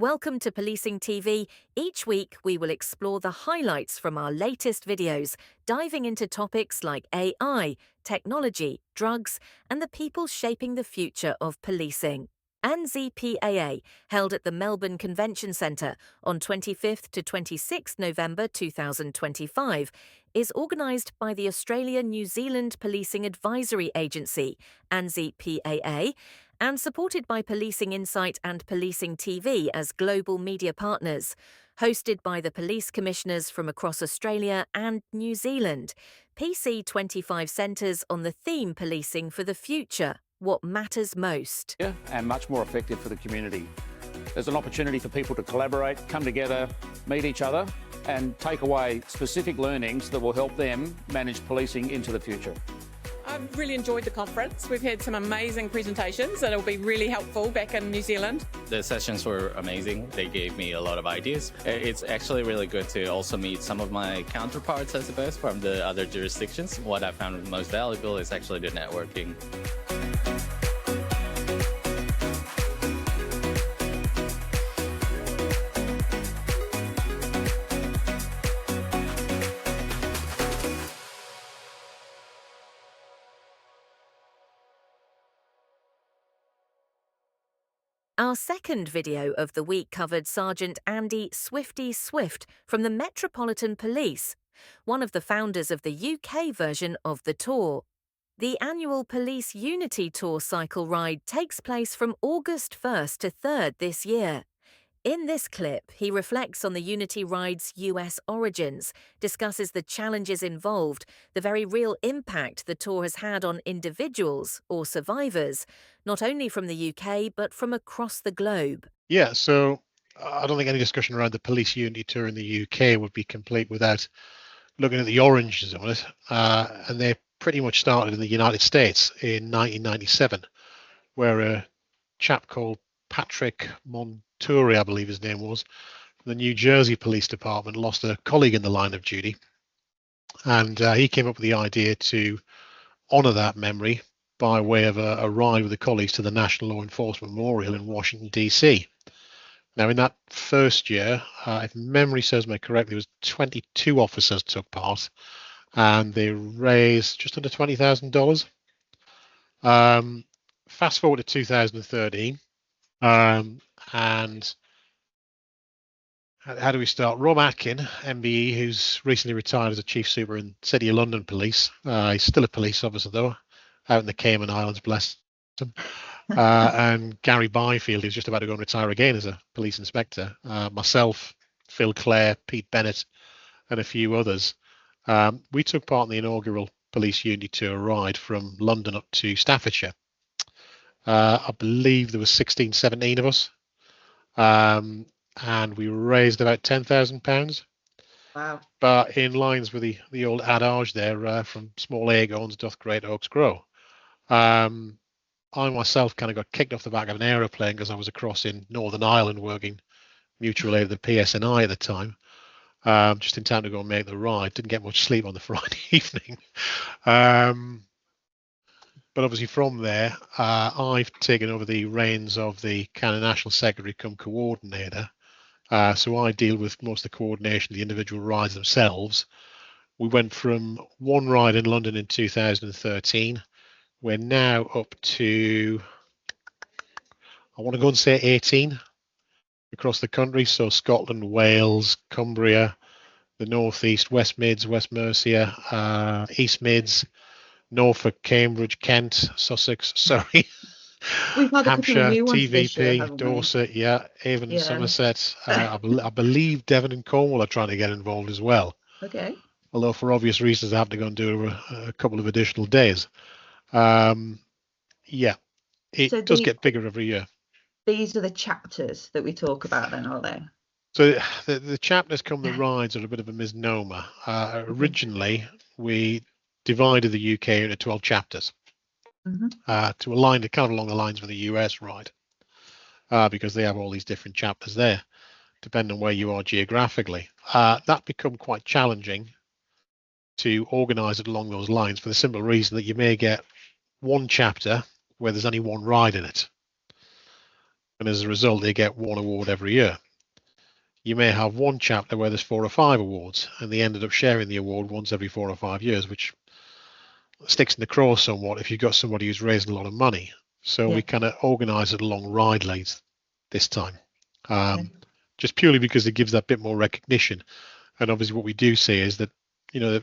Welcome to Policing TV. Each week, we will explore the highlights from our latest videos, diving into topics like AI, technology, drugs, and the people shaping the future of policing. ANZPAA, held at the Melbourne Convention Centre on 25th to 26th November 2025, is organised by the Australia-New Zealand Policing Advisory Agency, ANZPAA, and supported by Policing Insight and PolicingTV as global media partners, hosted by the police commissioners from across Australia and New Zealand. PC25 Centres on the theme Policing for the Future, what matters most. And much more effective for the community. There's an opportunity for people to collaborate, come together, meet each other, and take away specific learnings that will help them manage policing into the future. I've really enjoyed the conference. We've had some amazing presentations that will be really helpful back in New Zealand. The sessions were amazing. They gave me a lot of ideas. It's actually really good to also meet some of my counterparts, I suppose, from the other jurisdictions. What I found most valuable is actually the networking. Our second video of the week covered Sergeant Andy Swifty Swift from the Metropolitan Police, one of the founders of the UK version of the tour. The annual Police Unity Tour cycle ride takes place from August 1st to 3rd this year. In this clip, he reflects on the Unity Ride's US origins, discusses the challenges involved, the very real impact the tour has had on individuals or survivors, not only from the UK but from across the globe. Yeah, so I don't think any discussion around the Police Unity Tour in the UK would be complete without looking at the origins of it. And they pretty much started in the United States in 1997, where a chap called Patrick Montouri, I believe his name was, from the New Jersey Police Department, lost a colleague in the line of duty. And he came up with the idea to honour that memory by way of a ride with the colleagues to the National Law Enforcement Memorial in Washington, D.C. Now, in that first year, if memory serves me correctly, there was 22 officers took part, and they raised just under $20,000. Fast forward to 2013. And how do we start? Rob Atkin, MBE, who's recently retired as a Chief Super in City of London Police. He's still a police officer, though, out in the Cayman Islands, bless him. And Gary Byfield, who's just about to go and retire again as a police inspector. Myself, Phil Clare, Pete Bennett, and a few others. We took part in the inaugural Police Unity Tour ride from London up to Staffordshire. I believe there was 16, 17 of us, and we raised about £10,000. Wow! But in lines with the old adage there, from small acorns doth great oaks grow. I myself kind of got kicked off the back of an aeroplane because I was across in Northern Ireland working mutual aid with the PSNI at the time, just in time to go and make the ride. Didn't get much sleep on the Friday evening. But obviously from there, I've taken over the reins of the kind of National Secretary cum coordinator. So I deal with most of the coordination of the individual rides themselves. We went from one ride in London in 2013. We're now up to, I want to go and say 18 across the country. So Scotland, Wales, Cumbria, the North East, West Mids, West Mercia, East Mids, Norfolk, Cambridge, Kent, Sussex, Surrey, Hampshire, TVP, Dorset, Avon and Somerset. I believe Devon and Cornwall are trying to get involved as well. Okay. Although for obvious reasons, I have to go and do a couple of additional days. It does get bigger every year. These are the chapters that we talk about then, are they? So the chapters come the rides are a bit of a misnomer. Originally, we divided the UK into 12 chapters to align to kind of along the lines with the US ride, because they have all these different chapters there, depending on where you are geographically. That become quite challenging to organise it along those lines for the simple reason that you may get one chapter where there's only one ride in it. and as a result, they get one award every year. You may have one chapter where there's 4 or 5 awards, and they ended up sharing the award once every 4 or 5 years, which sticks in the craw somewhat if you've got somebody who's raising a lot of money. So we kind of organise it along ride lanes this time, just purely because it gives that bit more recognition. And obviously what we do see is that, you know,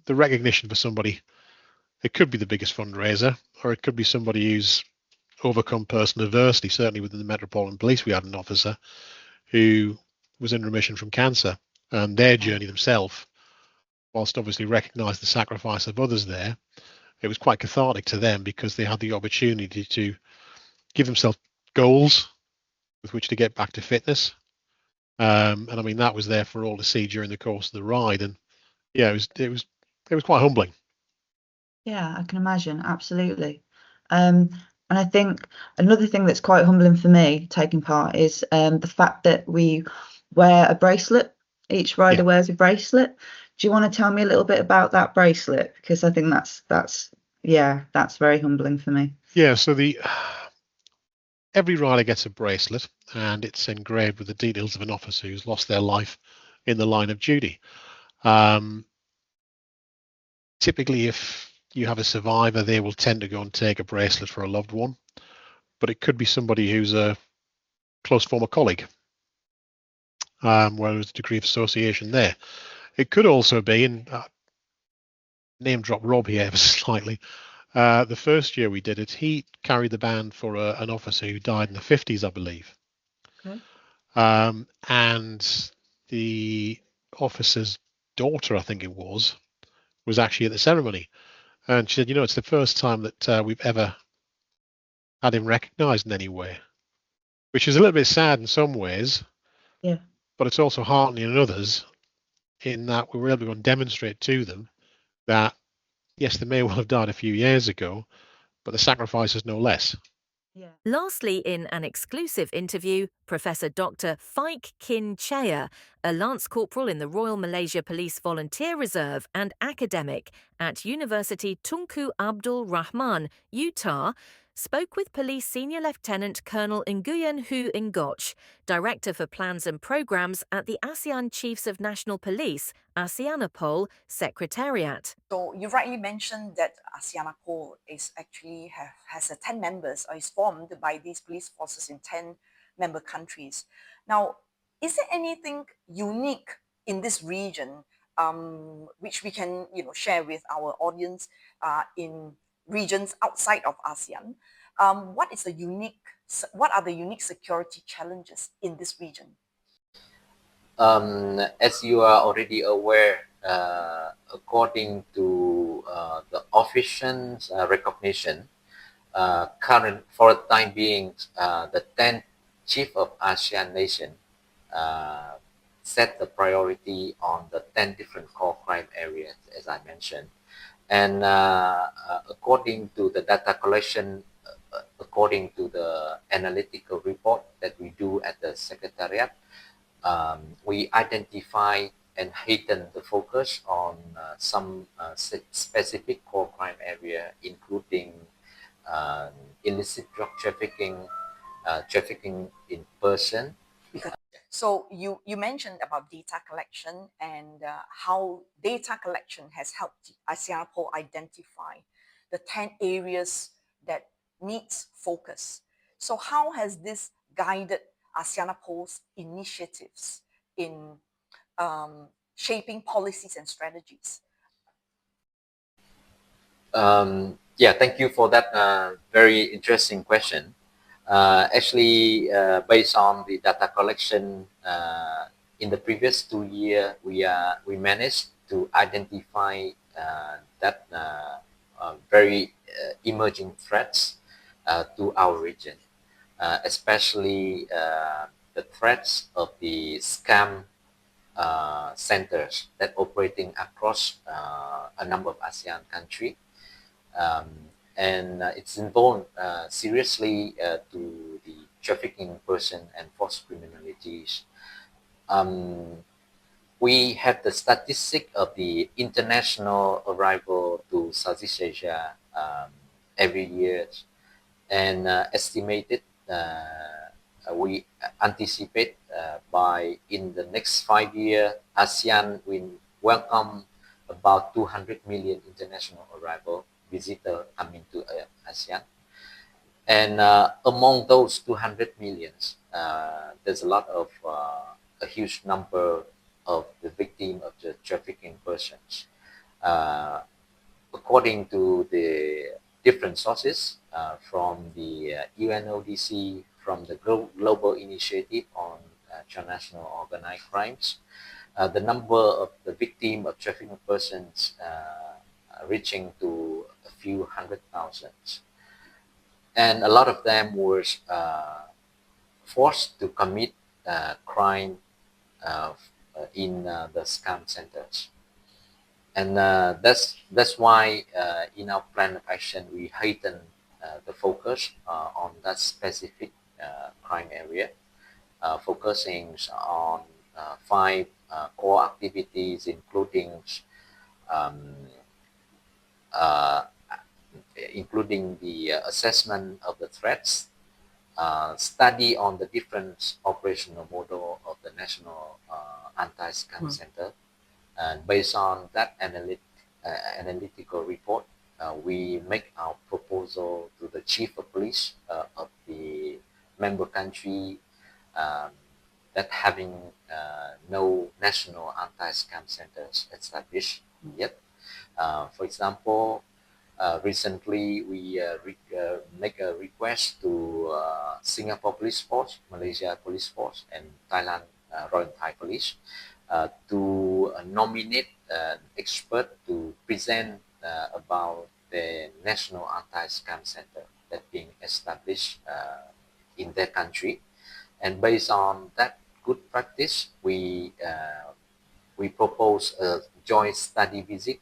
the recognition for somebody, it could be the biggest fundraiser, or it could be somebody who's overcome personal adversity. Certainly within the Metropolitan Police, we had an officer who was in remission from cancer, and their journey themselves, whilst obviously recognised the sacrifice of others there, it was quite cathartic to them because they had the opportunity to give themselves goals with which to get back to fitness. And I mean, that was there for all to see during the course of the ride. And yeah, it was quite humbling. Yeah, I can imagine. Absolutely. And I think another thing that's quite humbling for me taking part is the fact that we wear a bracelet. Each rider wears a bracelet. Do you want to tell me a little bit about that bracelet? Because I think that's very humbling for me. Yeah, so every rider gets a bracelet, and it's engraved with the details of an officer who's lost their life in the line of duty. Typically, if you have a survivor, they will tend to go and take a bracelet for a loved one, but it could be somebody who's a close former colleague, where there's a degree of association there. It could also be, and name drop Rob here ever slightly, the first year we did it, he carried the band for an officer who died in the 50s, I believe. Okay. And the officer's daughter, I think it was actually at the ceremony. And she said, you know, it's the first time that we've ever had him recognised in any way, which is a little bit sad in some ways. Yeah. But it's also heartening in others, in that we were able to go and demonstrate to them that, yes, they may well have died a few years ago, but the sacrifice is no less. Yeah. Lastly, in an exclusive interview, Professor Dr. Phaik Cheah, a Lance Corporal in the Royal Malaysia Police Volunteer Reserve and academic at University Tunku Abdul Rahman, Utah, spoke with Police Senior Lieutenant Colonel Nguyen Hu Ngoch, Director for Plans and Programs at the ASEAN Chiefs of National Police, ASEANAPOL, Secretariat. So you rightly mentioned that ASEANAPOL is actually has 10 members, or is formed by these police forces in 10 member countries. Now, is there anything unique in this region which we can share with our audience in regions outside of ASEAN? What are the unique security challenges in this region? As you are already aware, according to the official's recognition, current for the time being, the 10th Chief of ASEAN nation set the priority on the 10 different core crime areas, as I mentioned. And according to the data collection, according to the analytical report that we do at the Secretariat, we identify and heighten the focus on some specific core crime area, including illicit drug trafficking, trafficking in person. So you mentioned about data collection and how data collection has helped ASEANAPOL identify the 10 areas that needs focus. So how has this guided ASEANAPOL's initiatives in shaping policies and strategies? Yeah, thank you for that very interesting question. Actually, based on the data collection in the previous 2 years, we managed to identify that very emerging threats to our region, especially the threats of the scam centers that operating across a number of ASEAN countries. And it's involved seriously to the trafficking person and forced criminalities. We have the statistic of the international arrival to Southeast Asia every year, and estimated we anticipate by in the next 5 years, ASEAN will welcome about 200 million international arrival visitors coming to ASEAN. And among those 200 millions, there's a lot of a huge number of the victims of the trafficking persons. According to the different sources from the UNODC, from the Global Initiative on Transnational Organized Crimes, the number of the victims of trafficking persons reaching to a few hundred thousands. And a lot of them were forced to commit crime in the scam centers. And that's why in our plan of action, we heighten the focus on that specific crime area, focusing on 5 core activities, including the assessment of the threats, study on the different operational model of the National Anti-Scam Center, and based on that analytical report, we make our proposal to the Chief of Police of the member country that having no national anti-scam centers established yet. For example, recently we make a request to Singapore Police Force, Malaysia Police Force, and Thailand Royal Thai Police to nominate an expert to present about the National Anti-Scam Center that being established in their country. And based on that good practice, we propose a joint study visit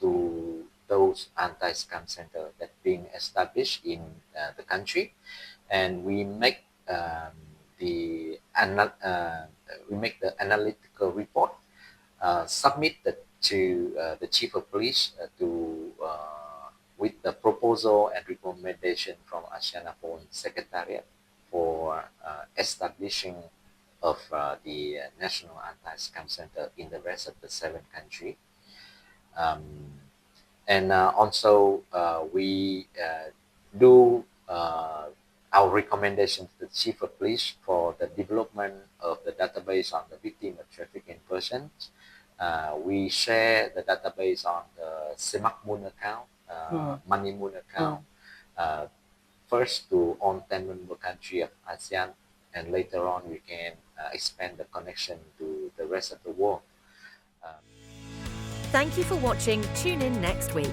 to those anti-scam centers that being established in the country, and we make the analytical report submitted to the Chief of Police with the proposal and recommendation from ASEANAPOL Secretariat for establishing of the National Anti-Scam Center in the rest of the 7 countries. And also we do our recommendation to the Chief of Police for the development of the database on the victim of trafficking persons. We share the database on the Semak Moon account, Money Moon account, first to all 10 member countries of ASEAN, and later on we can expand the connection to the rest of the world. Thank you for watching. Tune in next week.